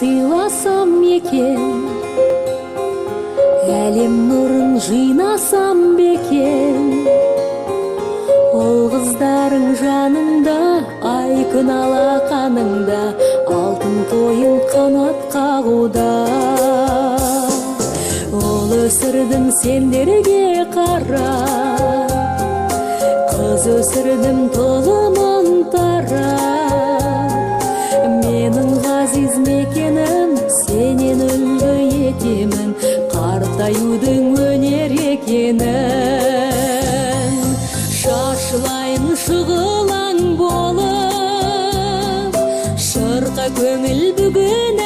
сыйласам екен, әлем нұрын жинасам бекен. Ол қыздарың жаныңда, ай күн алақаныңда, алтын тойын қанат қағуда. Ол өсірдім сендерге қара, қыз өсірдім толымын тара. Менің ғазиз мекенім, сенен үлгі етемін, қартаюдың өнер екенін. Шашылайын шұғылаң болып, шырқа көңіл бүгін